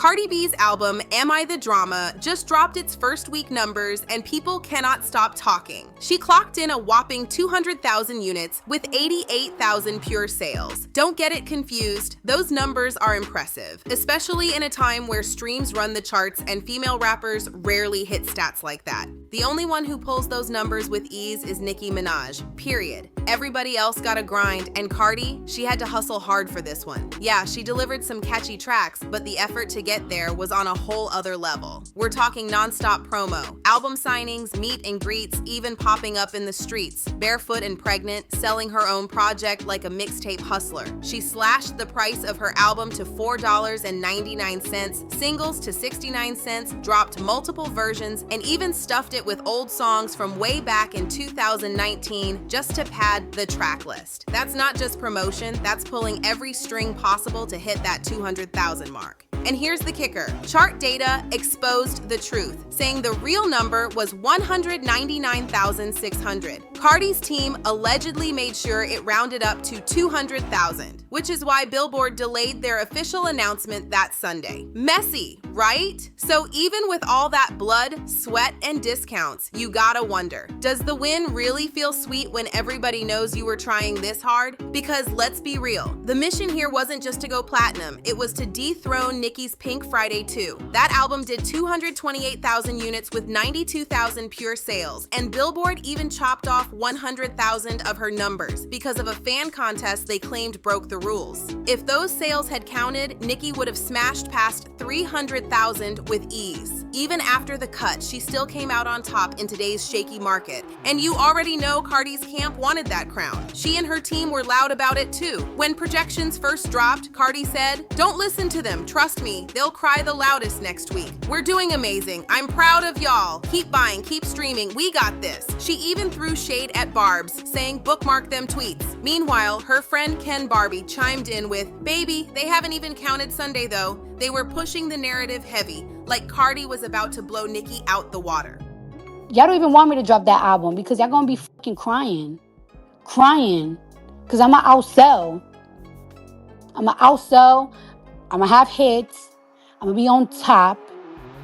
Cardi B's album, Am I the Drama, just dropped its first week numbers and people cannot stop talking. She clocked in a whopping 200,000 units with 88,000 pure sales. Don't get it confused, those numbers are impressive, especially in a time where streams run the charts and female rappers rarely hit stats like that. The only one who pulls those numbers with ease is Nicki Minaj, period. Everybody else got a grind, and Cardi, she had to hustle hard for this one. Yeah, she delivered some catchy tracks, but the effort to get there was on a whole other level. We're talking non-stop promo, album signings, meet and greets, even popping up in the streets, barefoot and pregnant, selling her own project like a mixtape hustler. She slashed the price of her album to $4.99, singles to 69 cents, dropped multiple versions, and even stuffed it with old songs from way back in 2019 just to pad the track list. That's not just promotion, that's pulling every string possible to hit that 200,000 mark. And here's the kicker. Chart data exposed the truth, saying the real number was 199,600. Cardi's team allegedly made sure it rounded up to 200,000, which is why Billboard delayed their official announcement that Sunday. Messy, right? So even with all that blood, sweat, and discounts, you gotta wonder, does the win really feel sweet when everybody knows you were trying this hard? Because let's be real, the mission here wasn't just to go platinum, it was to dethrone Nicki's Pink Friday 2. That album did 228,000 units with 92,000 pure sales, and Billboard even chopped off 100,000 of her numbers because of a fan contest they claimed broke the rules. If those sales had counted, Nicki would have smashed past 300,000 with ease. Even after the cut, she still came out on top in today's shaky market. And you already know Cardi's camp wanted that crown. She and her team were loud about it too. When projections first dropped, Cardi said, "Don't listen to them, trust me, they'll cry the loudest next week. We're doing amazing. I'm proud of y'all. Keep buying, keep streaming, we got this." She even threw shade at Barb's, saying bookmark them tweets. Meanwhile, her friend Ken Barbie chimed in with, "Baby, they haven't even counted Sunday though." They were pushing the narrative heavy, like Cardi was about to blow Nicki out the water. Y'all don't even want me to drop that album because y'all gonna be fucking crying. Because I'ma outsell. I'ma have hits. I'ma be on top.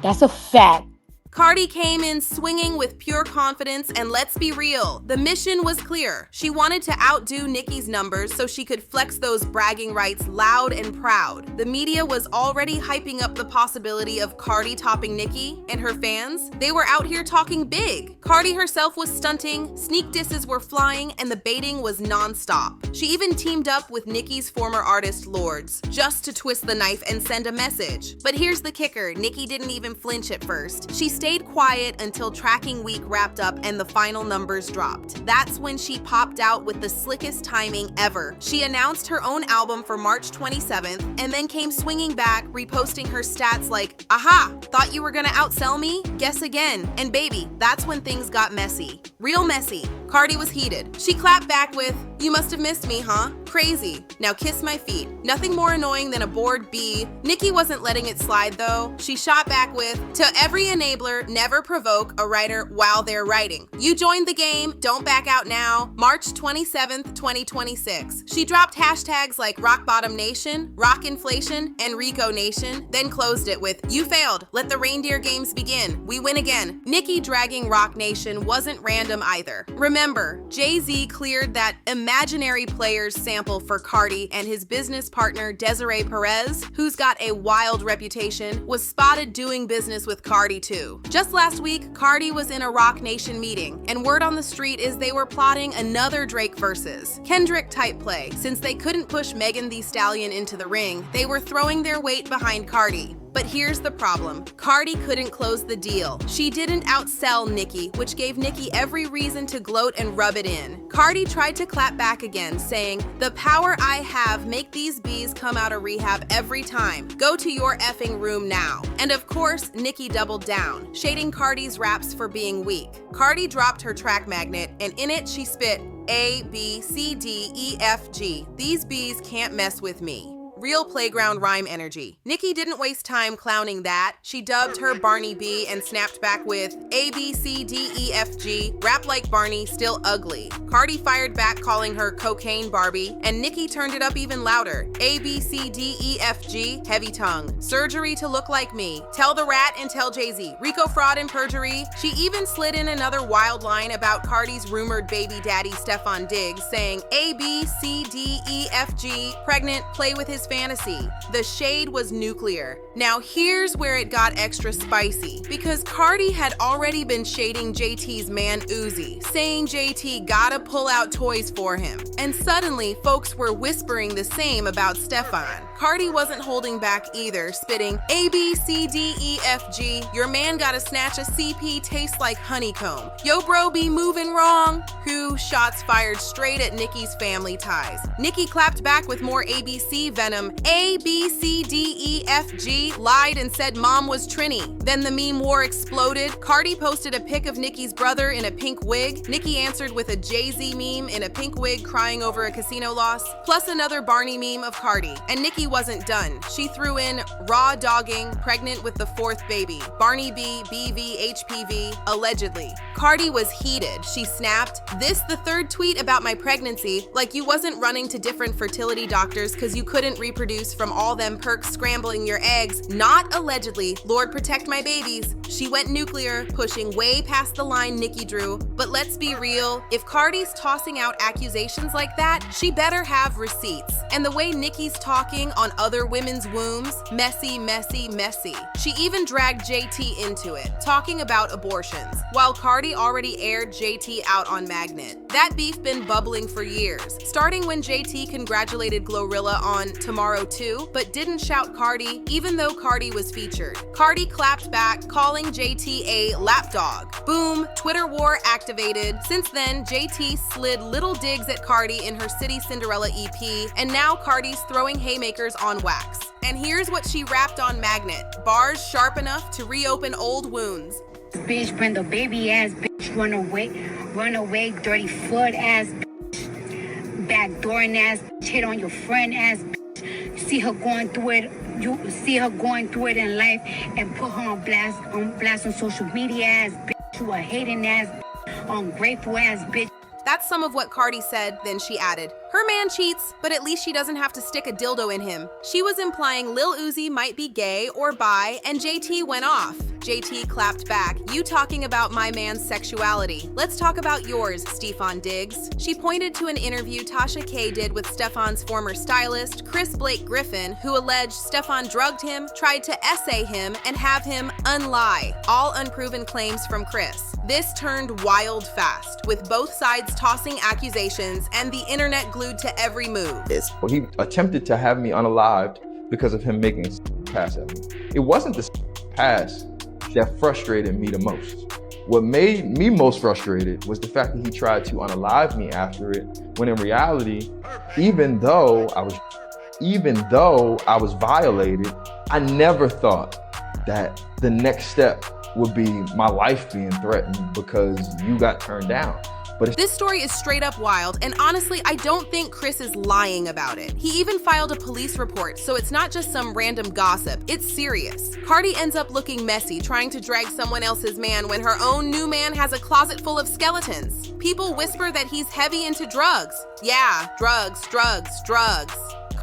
That's a fact. Cardi came in swinging with pure confidence, and let's be real, the mission was clear. She wanted to outdo Nicki's numbers so she could flex those bragging rights loud and proud. The media was already hyping up the possibility of Cardi topping Nicki, and her fans, they were out here talking big. Cardi herself was stunting, sneak disses were flying, and the baiting was non-stop. She even teamed up with Nicki's former artist Lords, just to twist the knife and send a message. But here's the kicker, Nicki didn't even flinch at first. She stayed quiet until tracking week wrapped up and the final numbers dropped. That's when she popped out with the slickest timing ever. She announced her own album for March 27th and then came swinging back, reposting her stats like, "Aha, thought you were gonna outsell me? Guess again." And baby, that's when things got messy. Real messy. Cardi was heated. She clapped back with, "You must have missed me, huh? Crazy. Now kiss my feet." Nothing more annoying than a bored bee. Nicki wasn't letting it slide though. She shot back with, "To every enabler, never provoke a writer while they're writing. You joined the game, don't back out now." March 27th, 2026. She dropped hashtags like Rock Bottom Nation, Rock Inflation, and Rico Nation, then closed it with, "You failed. Let the reindeer games begin. We win again." Nicki dragging Rock Nation wasn't random either. Remember, Jay-Z cleared that Imaginary Players sample for Cardi, and his business partner Desiree Perez, who's got a wild reputation, was spotted doing business with Cardi too. Just last week, Cardi was in a Rock Nation meeting, and word on the street is they were plotting another Drake versus Kendrick type play. Since they couldn't push Megan Thee Stallion into the ring, they were throwing their weight behind Cardi. But here's the problem. Cardi couldn't close the deal. She didn't outsell Nicki, which gave Nicki every reason to gloat and rub it in. Cardi tried to clap back again, saying, "The power I have make these bees come out of rehab every time. Go to your effing room now." And of course, Nicki doubled down, shading Cardi's raps for being weak. Cardi dropped her track magnet, and in it she spit, "A, B, C, D, E, F, G. These bees can't mess with me." Real playground rhyme energy. Nicki didn't waste time clowning that. She dubbed her Barney B and snapped back with A, B, C, D, E, F, G. Rap like Barney, still ugly. Cardi fired back calling her Cocaine Barbie, and Nicki turned it up even louder. A, B, C, D, E, F, G. Heavy tongue. Surgery to look like me. Tell the rat and tell Jay-Z. Rico fraud and perjury. She even slid in another wild line about Cardi's rumored baby daddy Stefan Diggs, saying A, B, C, D, E, F, G. Pregnant, play with his fantasy. The shade was nuclear. Now here's where it got extra spicy, because Cardi had already been shading JT's man Uzi, saying JT gotta pull out toys for him. And suddenly, folks were whispering the same about Stefan. Cardi wasn't holding back either, spitting A, B, C, D, E, F, G. Your man gotta snatch a CP, tastes like honeycomb. Yo bro be moving wrong. Who? Shots fired straight at Nicki's family ties. Nicki clapped back with more ABC venom. A, B, C, D, E, F, G. Lied and said mom was Trini. Then the meme war exploded. Cardi posted a pic of Nicki's brother in a pink wig. Nicki answered with a Jay-Z meme in a pink wig crying over a casino loss, plus another Barney meme of Cardi. And Nicki wasn't done. She threw in raw dogging, pregnant with the fourth baby. Barney B, BV, HPV, allegedly. Cardi was heated. She snapped, "This the third tweet about my pregnancy, like you wasn't running to different fertility doctors cause you couldn't reproduce from all them perks scrambling your eggs. Not allegedly. Lord protect my babies." She went nuclear, pushing way past the line Nicki drew. But let's be real, if Cardi's tossing out accusations like that, she better have receipts. And the way Nicki's talking on other women's wombs, messy, messy, messy. She even dragged JT into it, talking about abortions, while Cardi already aired JT out on Magnet. That beef been bubbling for years, starting when JT congratulated Glorilla on Tomorrow 2, but didn't shout Cardi, even though Cardi was featured. Cardi clapped back, calling JT a lapdog. Boom, Twitter war activated. Since then, JT slid little digs at Cardi in her City Cinderella EP, and now Cardi's throwing haymakers on wax. And here's what she rapped on Magnet. Bars sharp enough to reopen old wounds. Bitch, bring the baby ass bitch, run away, dirty foot ass bitch, backdooring ass bitch, hit on your friend ass bitch. See her going through it, you see her going through it in life, and put her on blast on social media ass bitch, you a hating ass bitch, ungrateful ass bitch. That's some of what Cardi said, then she added, her man cheats, but at least she doesn't have to stick a dildo in him. She was implying Lil Uzi might be gay or bi, and JT went off. JT clapped back, you talking about my man's sexuality. Let's talk about yours, Stefan Diggs. She pointed to an interview Tasha K did with Stefan's former stylist, Chris Blake Griffin, who alleged Stefan drugged him, tried to essay him, and have him unlie. All unproven claims from Chris. This turned wild fast, with both sides tossing accusations and the internet glued to every move. Well, he attempted to have me unalived because of him making a pass at me. It wasn't the pass that frustrated me the most. What made me most frustrated was the fact that he tried to unalive me after it, when in reality, even though I was violated, I never thought that the next step would be my life being threatened because you got turned down. But this story is straight up wild, and honestly, I don't think Chris is lying about it. He even filed a police report, so it's not just some random gossip, it's serious. Cardi ends up looking messy, trying to drag someone else's man when her own new man has a closet full of skeletons. People whisper that he's heavy into drugs. Yeah, drugs.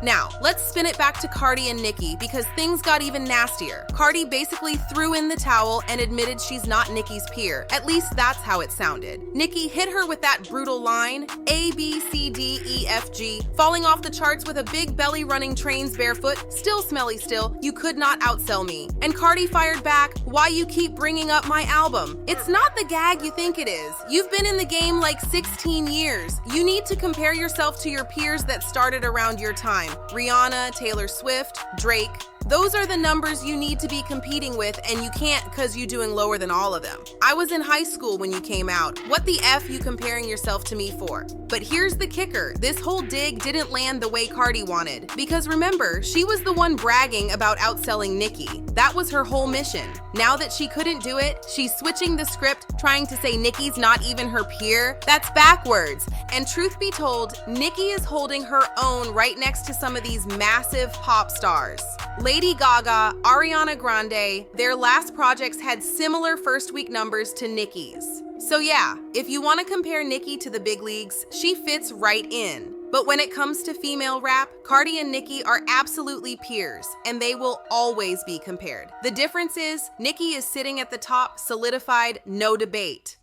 Now, let's spin it back to Cardi and Nicki, because things got even nastier. Cardi basically threw in the towel and admitted she's not Nicki's peer. At least that's how it sounded. Nicki hit her with that brutal line, A, B, C, D, E, F, G, falling off the charts with a big belly running trains barefoot, still smelly still, you could not outsell me. And Cardi fired back, why you keep bringing up my album? It's not the gag you think it is. You've been in the game like 16 years. You need to compare yourself to your peers that started around your time. Rihanna, Taylor Swift, Drake. Those are the numbers you need to be competing with, and you can't because you're doing lower than all of them. I was in high school when you came out. What the F you comparing yourself to me for? But here's the kicker. This whole dig didn't land the way Cardi wanted. Because remember, she was the one bragging about outselling Nicki. That was her whole mission. Now that she couldn't do it, she's switching the script, trying to say Nicki's not even her peer. That's backwards. And truth be told, Nicki is holding her own right next to some of these massive pop stars. Lady Gaga, Ariana Grande, their last projects had similar first week numbers to Nicki's. So yeah, if you want to compare Nicki to the big leagues, she fits right in. But when it comes to female rap, Cardi and Nicki are absolutely peers, and they will always be compared. The difference is, Nicki is sitting at the top, solidified, no debate.